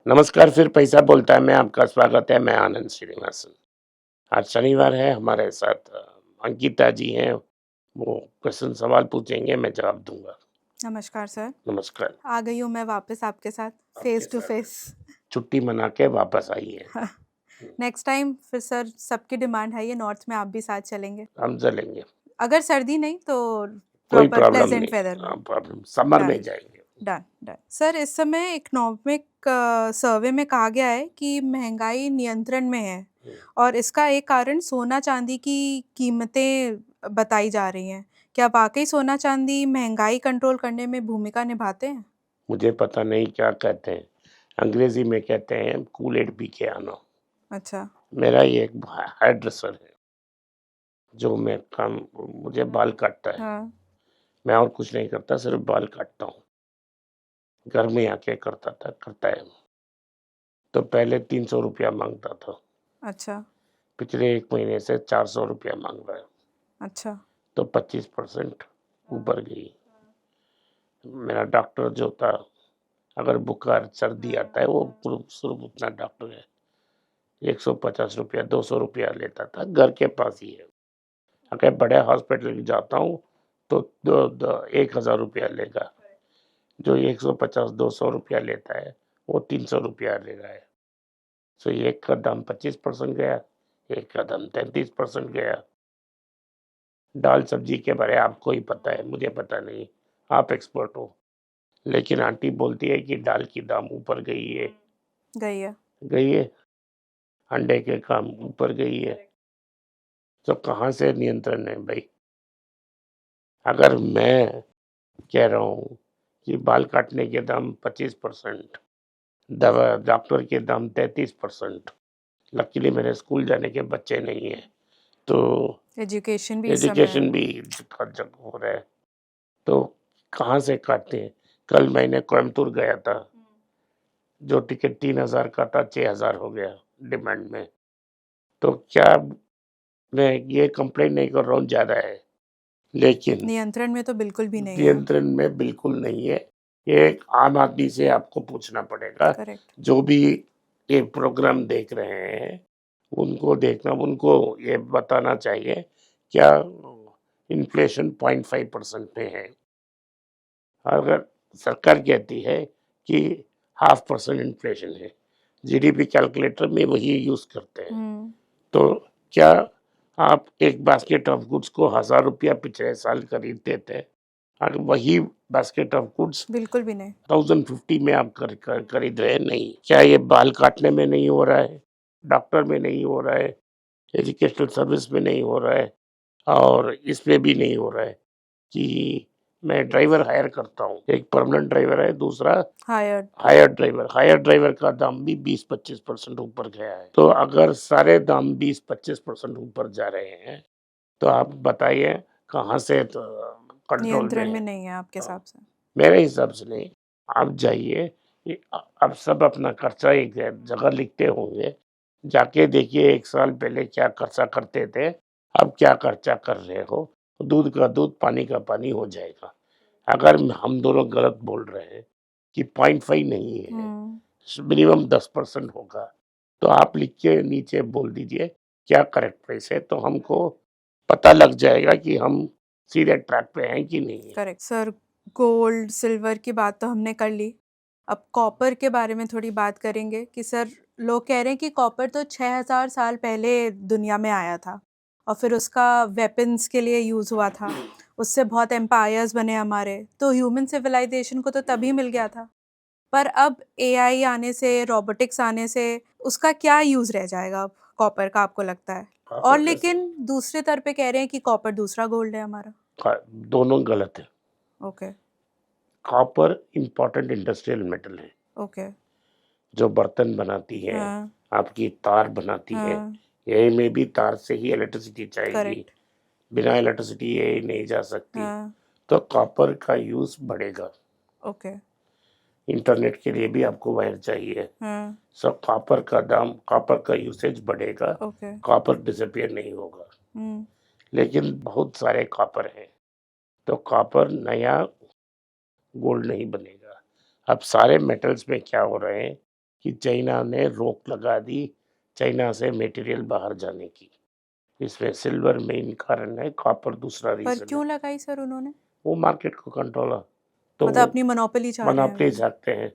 नमस्कार, फिर पैसा बोलता है में आपका स्वागत है। मैं आनंद श्रीनिवासन। आज शनिवार है, हमारे साथ अंकिता जी हैं। वो क्वेश्चन सवाल पूछेंगे, मैं जवाब दूंगा। नमस्कार सर। नमस्कार। आ गई हूँ मैं वापस आपके साथ आपके फेस टू साथ फेस। छुट्टी मना के वापस आई है। नेक्स्ट टाइम फिर सर सबकी डिमांड है ये नॉर्थ में आप भी साथ चलेंगे। हम चलेंगे, अगर सर्दी नहीं तो कोई प्रॉपर प्रॉब्लम प्लेजेंट वेदर में। नहीं। प्रॉब्लम समर डन में जाएंगे। Done done sir. इस समय इकोनॉमिक सर्वे में कहा गया है कि महंगाई नियंत्रण में है और इसका एक कारण सोना चांदी की कीमतें बताई जा रही हैं। क्या वाकई सोना चांदी महंगाई कंट्रोल करने में भूमिका निभाते हैं? मुझे पता नहीं क्या कहते हैं, अंग्रेजी में कहते हैं कूल एड पी के आना। अच्छा। मेरा ये एक हेयर ड्रेसर है, जो मैं काम मुझे बाल काटता है। हाँ। मैं और कुछ नहीं करता, सिर्फ बाल काटता हूँ। घर में आके करता है। तो पहले 300 रुपया मांगता था, अच्छा। पिछले 1 महीने से 400 रुपया मांग रहा है। अच्छा। तो 25% ऊपर गई। मेरा डॉक्टर जो था, अगर बुखार सर्दी आता है, वो सिर्फ उतना डॉक्टर है, 150 रुपया 200 रुपया लेता था, घर के पास ही है। अगर बड़े हॉस्पिटल जाता हूँ तो 1000 रुपया लेगा। जो 150 200 रुपया लेता है, वो 300 रुपया ले रहा है। सो एक का दाम 25% गया, एक का दाम 33% गया। दाल सब्जी के बारे आपको ही पता है, मुझे पता नहीं, आप एक्सपर्ट हो। लेकिन आंटी बोलती है कि दाल की दाम ऊपर गई है। गई है। गई है। अंडे के काम ऊपर गई है। तो कहाँ से नियंत्रण है भाई? अगर मैं कह रहा हूँ कि बाल काटने के दाम 25%, दवा डॉक्टर के दाम 33%। लकीली मेरे स्कूल जाने के बच्चे नहीं है, तो एजुकेशन भी इस समय। एजुकेशन भी जब हो रहा है, तो कहाँ से काटते हैं? कल मैंने कोयम्बतूर गया था, जो टिकट 3000 का था 6000 हो गया डिमांड में। तो क्या, मैं ये कंप्लेन नहीं कर रहा हूँ ज़्यादा है, लेकिन नियंत्रण में तो बिल्कुल भी नहीं है। नियंत्रण में बिल्कुल नहीं है। ये एक आम आदमी से आपको पूछना पड़ेगा, करेक्ट। जो भी ये प्रोग्राम देख रहे हैं, उनको ये बताना चाहिए क्या इन्फ्लेशन 0.5% पे है। अगर सरकार कहती है कि 0.5% इन्फ्लेशन है, जीडीपी कैलकुलेटर में वही यूज करते हैं। तो क्या आप एक बास्केट ऑफ गुड्स को 1000 रुपया पिछले साल खरीदते थे, अगर वही बास्केट ऑफ गुड्स बिल्कुल भी नहीं। 1050 में आप खरीद रहे हैं? नहीं। क्या ये बाल काटने में नहीं हो रहा है, डॉक्टर में नहीं हो रहा है, एजुकेशनल सर्विस में नहीं हो रहा है, और इसमें भी नहीं हो रहा है कि मैं ड्राइवर हायर करता हूँ, एक परमानेंट ड्राइवर है, दूसरा हायर्ड। हायर ड्राइवर का दाम भी 20-25% ऊपर गया है। तो अगर सारे दाम 20-25% ऊपर जा रहे हैं, तो आप बताइए कहाँ से कंट्रोल में नियंत्रण में है? नहीं है आपके हाँ, हिसाब से। मेरे हिसाब से नहीं। आप जाइए, आप सब अपना खर्चा एक जगह लिखते होंगे, जाके देखिए 1 साल पहले क्या खर्चा करते थे, अब क्या खर्चा कर रहे हो। दूध का दूध, पानी का पानी हो जाएगा। अगर हम दोनों गलत बोल रहे हैं कि 0.5 नहीं है, मिनिमम 10% होगा, तो आप लिख के नीचे बोल दीजिए क्या करेक्ट प्राइस है, तो हमको पता लग जाएगा कि हम सीधे ट्रैक पे हैं कि नहीं है। Correct sir. गोल्ड सिल्वर की बात तो हमने कर ली। अब कॉपर के बारे में थोड़ी बात करेंगे कि सर लोग कह रहे हैं कि कॉपर तो 6000 साल पहले दुनिया में आया था और फिर उसका वेपन्स के लिए यूज़ हुआ था। उससे बहुत एम्पायर्स बने हमारे, तो ह्यूमन सिविलाइजेशन को तो तभी मिल गया था। पर अब एआई आने से, रोबोटिक्स आने से उसका क्या यूज़ रह जाएगा अब कॉपर का, आपको लगता है? और कॉपर का लेकिन दूसरे तरफ पे कह रहे हैं कि कॉपर दूसरा गोल्ड है हमारा। दोनों गलत है। Okay. Copper important industrial metal है, ओके। जो बर्तन बनाती है, हाँ। आपकी तार बनाती है। हाँ। यही में भी तार से ही इलेक्ट्रिसिटी चाहिए, करेक्ट। बिना इलेक्ट्रिसिटी ये नहीं जा सकती। हाँ। तो कॉपर का यूज बढ़ेगा। ओके। इंटरनेट के लिए भी आपको वायर चाहिए। हाँ। सब कॉपर का यूसेज बढ़ेगा, ओके। कॉपर डिसअपियर नहीं होगा। हम्म। लेकिन बहुत सारे कॉपर हैं, तो कॉपर नया गोल्ड नहीं बनेगा। अब सारे मेटल्स में क्या हो रहे हैं, कि चाइना ने रोक लगा दी चाइना से मटेरियल बाहर जाने की। इसमें सिल्वर मेन कारण है, कॉपर दूसरा पर रीजन है। क्यों लगाई सर उन्होंने? वो मार्केट को कंट्रोल, तो मतलब अपनी मोनोपोली चाह रहे हैं मोनोपोली वो। चाहते हैं,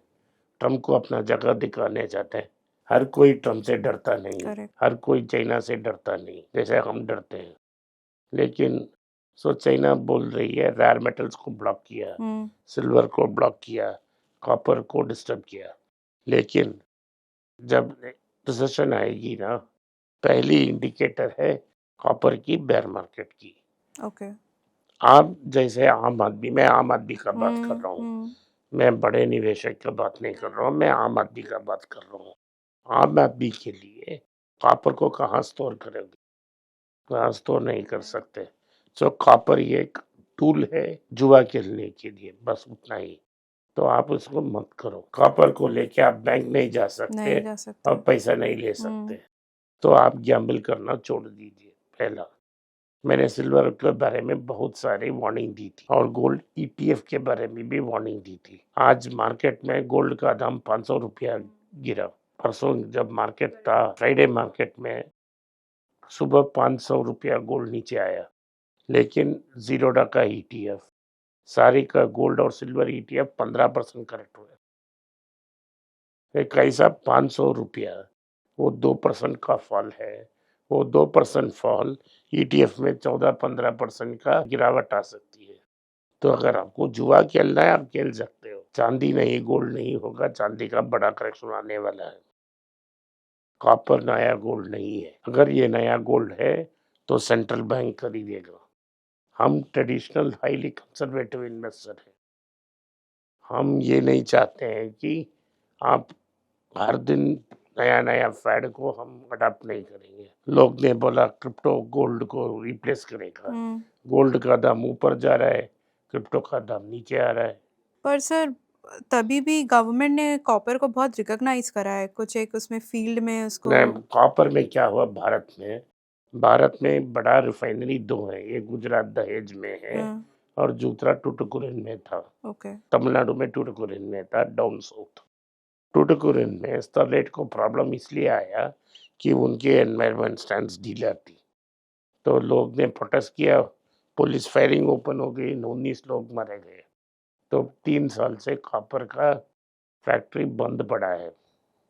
ट्रम्प को अपना जगह दिखाने चाहते हैं। हर कोई ट्रम्प से डरता नहीं, करेक्ट। हर कोई चाइना से डरता नहीं जैसे हम डरते हैं। लेकिन सो चाइना बोल रही है रेयर मेटल्स को ब्लॉक किया, सिल्वर को ब्लॉक किया, कॉपर को डिस्टर्ब किया। लेकिन जब रिसेशन आएगी ना, पहली इंडिकेटर है कॉपर की बेयर मार्केट की। ओके। आप जैसे आम आदमी, मैं आम आदमी का बात कर रहा हूँ, हम्म। मैं बड़े निवेशक का बात नहीं कर रहा हूँ, मैं आम आदमी का बात कर रहा हूँ। आम आदमी के लिए कॉपर को कहाँ स्टोर करोगे? कहाँ स्टोर नहीं कर सकते। सो कॉपर ये एक टूल है जुआ खेलने के लिए, बस उतना ही। तो आप उसको मत करो। कॉपर को लेके आप बैंक नहीं जा सकते नहीं जा सकते। और पैसा नहीं ले सकते। तो आप गैम्बल करना छोड़ दीजिए। पहला, मैंने सिल्वर के बारे में बहुत सारी वार्निंग दी थी और गोल्ड ईटीएफ के बारे में भी वार्निंग दी थी। आज मार्केट में गोल्ड का दाम 500 रुपया गिरा। परसों जब मार्केट था, फ्राइडे मार्केट में सुबह 500 रुपया गोल्ड नीचे आया। लेकिन जीरोडा का ईटीएफ, सारी का गोल्ड और सिल्वर ईटीएफ 15% करेक्ट हुए। कैसा 500 रुपया, वो 2% का फॉल है। वो 2% फॉल ईटीएफ में 14-15% का गिरावट आ सकती है। तो अगर आपको जुआ खेलना है, आप खेल सकते हो। चांदी नहीं, गोल्ड नहीं होगा। चांदी का बड़ा करेक्शन आने वाला है। कॉपर नया गोल्ड नहीं है। अगर ये नया गोल्ड है तो सेंट्रल बैंक खरीदेगा। हम ट्रेडिशनल हाईली कंजर्वेटिव इन्वेस्टर हैं। हम ये नहीं चाहते हैं कि आप हर दिन नया नया फैड को हम अडॉप्ट नहीं करेंगे। लोग ने बोला क्रिप्टो गोल्ड को रिप्लेस करेगा। गोल्ड का दाम ऊपर जा रहा है, क्रिप्टो का दाम नीचे आ रहा है। पर सर तभी भी गवर्नमेंट ने कॉपर को बहुत रिकॉग्नाइज करा है, कुछ एक उसमें फील्ड में उसको। कॉपर में क्या हुआ, भारत में बड़ा रिफाइनरी दो है। एक गुजरात दहेज में है और दूसरा टुटुकुरिन में था। ओके। तमिलनाडु में टुटुकुरिन में था, डाउन साउथ। टुटुकुरिन में स्टरलाइट को प्रॉब्लम इसलिए आया कि उनके एनवायरमेंट स्टैंड्स ढीला थी। तो लोग ने प्रोटेस्ट किया, पुलिस फायरिंग ओपन हो गई, 19 लोग मारे गए। तो 3 साल से कॉपर का फैक्ट्री बंद पड़ा है।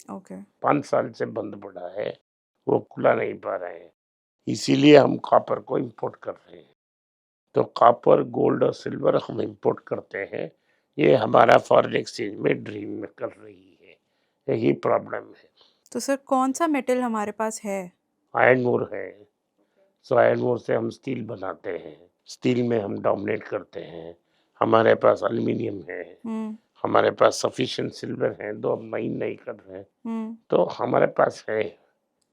ओके। 5 साल से बंद पड़ा है, वो खुला नहीं पा रहे हैं। इसीलिए हम कॉपर को इंपोर्ट कर रहे हैं। तो कॉपर, गोल्ड और सिल्वर हम इंपोर्ट करते हैं। ये हमारा फॉरेन एक्सचेंज में ड्रीम में कर रही है, यही प्रॉब्लम है। तो सर कौन सा मेटल हमारे पास है? आयरन ओर है। सो आयरन ओर से हम स्टील बनाते हैं। स्टील में हम डोमिनेट करते हैं। हमारे पास एल्युमिनियम है, हमारे पास सफिशिएंट सिल्वर है, दो हम माइन नहीं कर रहे हैं। तो हमारे पास है।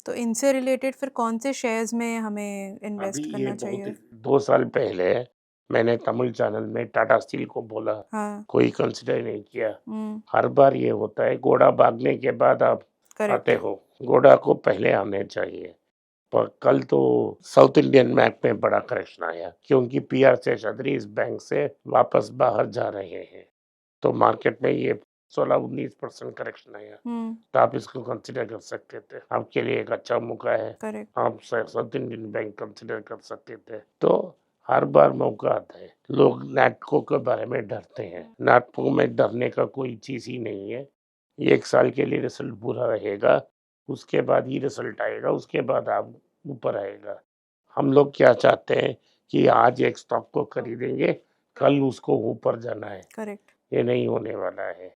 तो इनसे रिलेटेड फिर कौन से शेयर्स में हमें अभी इन्वेस्ट ये करना बहुत चाहिए? 2 साल पहले मैंने तमिल चैनल में टाटा स्टील को बोला, हाँ। कोई कंसिडर नहीं किया। हर बार ये होता है, घोड़ा भागने के बाद आप करेक्ट। आते हो। घोड़ा को पहले आने चाहिए। पर कल तो साउथ इंडियन बैंक में बड़ा करेक्शन आया क्योंकि पीआर से छतरी इस बैंक से वापस बाहर जा रहे हैं। तो मार्केट में ये 16-19% करेक्शन आया। तो आप इसको कंसिडर कर सकते थे, आपके लिए एक अच्छा मौका है। करेक्ट। आप साउथ इंडियन बैंक कंसिडर कर सकते थे। तो हर बार मौका आता है। लोग नाटको के बारे में डरते हैं। नाटको में डरने का कोई चीज ही नहीं है। 1 साल के लिए रिजल्ट बुरा रहेगा, उसके बाद ही रिजल्ट आएगा, उसके बाद आप ऊपर आएगा। हम लोग क्या चाहते हैं कि आज एक स्टॉक को खरीदेंगे, कल उसको ऊपर जाना है। करेक्ट। ये नहीं होने वाला है।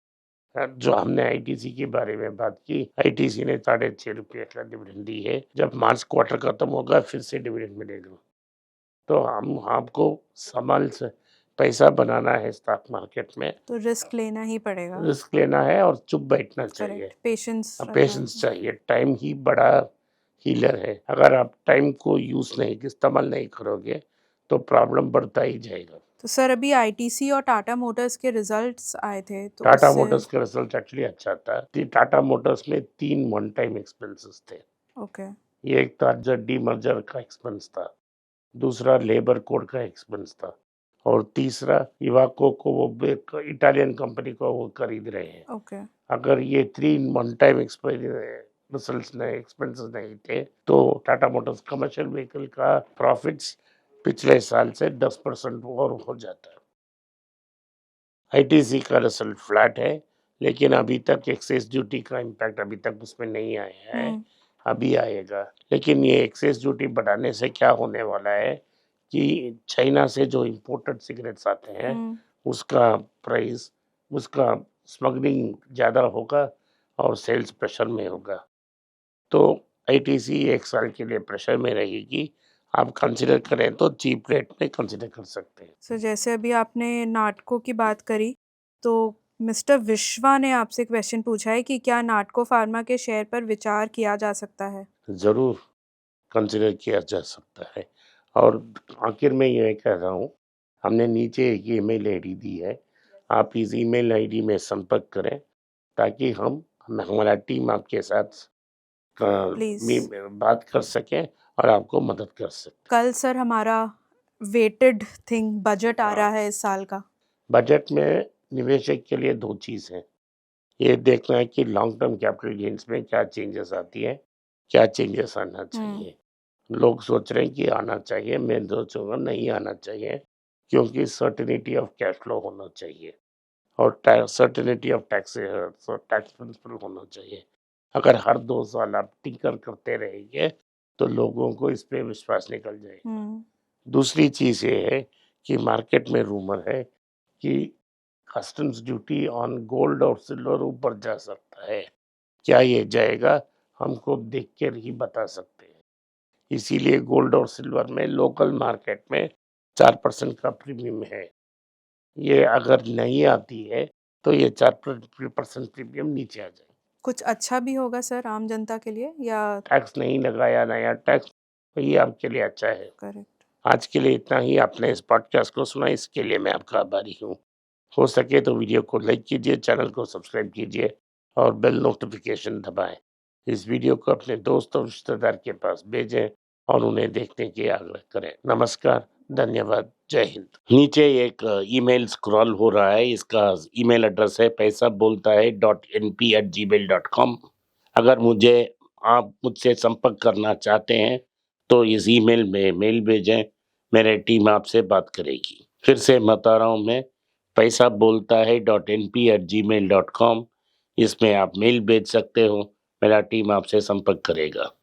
जो हमने आईटीसी के बारे में बात की, आईटीसी ने 6.5 रुपये का डिविडेंड दी है। जब मार्च क्वार्टर खत्म होगा फिर से डिविडेंड मिलेगा। तो हम आपको संभाल से पैसा बनाना है स्टॉक मार्केट में, तो रिस्क लेना ही पड़ेगा। रिस्क लेना है और चुप बैठना चाहिए। करेक्ट। पेशेंस पेशेंस चाहिए। टाइम ही बड़ा हीलर है। अगर आप टाइम को यूज नहीं, इस्तेमाल नहीं करोगे तो प्रॉब्लम बढ़ता ही जाएगा। तो सर अभी आईटीसी और टाटा मोटर्स के रिजल्ट्स आए थे तो टाटा उससे। मोटर्स का रिजल्ट एक्चुअली अच्छा था। टाटा मोटर्स में 3 वन टाइम एक्सपेंसेस थे। ओके। एक था जो डीमर्जर का एक्सपेंस था, दूसरा लेबर कोड का एक्सपेंस था और तीसरा इवाको को वो इटालियन कंपनी को वो खरीद रहे हैं। ओके। अगर ये 3 वन टाइम एक्सपेंसेस नहीं थे तो टाटा मोटर्स कमर्शियल व्हीकल का प्रॉफिट्स पिछले साल से 10% और हो जाता। आईटीसी का रिजल्ट फ्लैट है, लेकिन अभी तक एक्साइज ड्यूटी का इम्पैक्ट अभी तक उसमें नहीं आया है, अभी आएगा। लेकिन ये एक्साइज ड्यूटी बढ़ाने से क्या होने वाला है कि चाइना से जो इम्पोर्टेड सिगरेट्स आते हैं उसका प्राइस, उसका स्मगलिंग ज़्यादा होगा और सेल्स प्रेशर में होगा। तो आईटीसी 1 साल के लिए प्रेशर में रहेगी। आप कंसिडर करें तो चीप रेट में कंसिडर कर सकते हैं। सर जैसे अभी आपने नाटको की बात करी, तो मिस्टर विश्वा ने आपसे क्वेश्चन पूछा है कि क्या नाटको फार्मा के शेयर पर विचार किया जा सकता है? ज़रूर कंसिडर किया जा सकता है। और आखिर में ये कह रहा हूँ, हमने नीचे एक ईमेल आईडी दी है, आप इस ईमेल आईडी में संपर्क करें ताकि हमारा टीम आपके साथ प्लीज़। बात कर सकें और आपको मदद कर सके। कल सर हमारा वेटेड थिंग बजट आ रहा है इस साल का। बजट में निवेशक के लिए 2 चीज़ हैं। ये देखना है कि लॉन्ग टर्म कैपिटल गेन्स में क्या चेंजेस आती है, क्या चेंजेस आना चाहिए। लोग सोच रहे हैं कि आना चाहिए, मैं सोचूंगा नहीं आना चाहिए, क्योंकि सर्टेनिटी ऑफ कैश फ्लो होना चाहिए और सर्टेनिटी ऑफ टैक्स प्रिंसिपल होना चाहिए। अगर हर 2 साल आप टिंकर करते रहेंगे तो लोगों को इस पे विश्वास निकल जाएगा। दूसरी चीज़ ये है कि मार्केट में रूमर है कि कस्टम्स ड्यूटी ऑन गोल्ड और सिल्वर ऊपर जा सकता है। क्या ये जाएगा, हमको देख कर ही बता सकते हैं। इसीलिए गोल्ड और सिल्वर में लोकल मार्केट में 4% का प्रीमियम है। ये अगर नहीं आती है तो ये 4% प्रीमियम नीचे आ जाए। कुछ अच्छा भी होगा सर आम जनता के लिए, या? टैक्स नहीं लगाया नया टैक्स, तो ये आपके लिए अच्छा है। करेक्ट। आज के लिए इतना ही। आपने इस पॉडकास्ट को सुना, इसके लिए मैं आपका आभारी हूँ। हो सके तो वीडियो को लाइक कीजिए, चैनल को सब्सक्राइब कीजिए और बेल नोटिफिकेशन दबाएं। इस वीडियो को अपने दोस्त और रिश्तेदार के पास भेजें और उन्हें देखने की आग्रह करें। नमस्कार, धन्यवाद, जय हिंद। नीचे एक ईमेल स्क्रॉल हो रहा है, इसका ईमेल एड्रेस है paisa.bolta hai.np@gmail.com। अगर आप मुझसे संपर्क करना चाहते हैं तो इस ईमेल में मेल भेजें, मेरी टीम आपसे बात करेगी। फिर से बता रहा हूँ मैं, paisa.bolta hai.np@gmail.com। इसमें आप मेल भेज सकते हो, मेरा टीम आपसे संपर्क करेगा।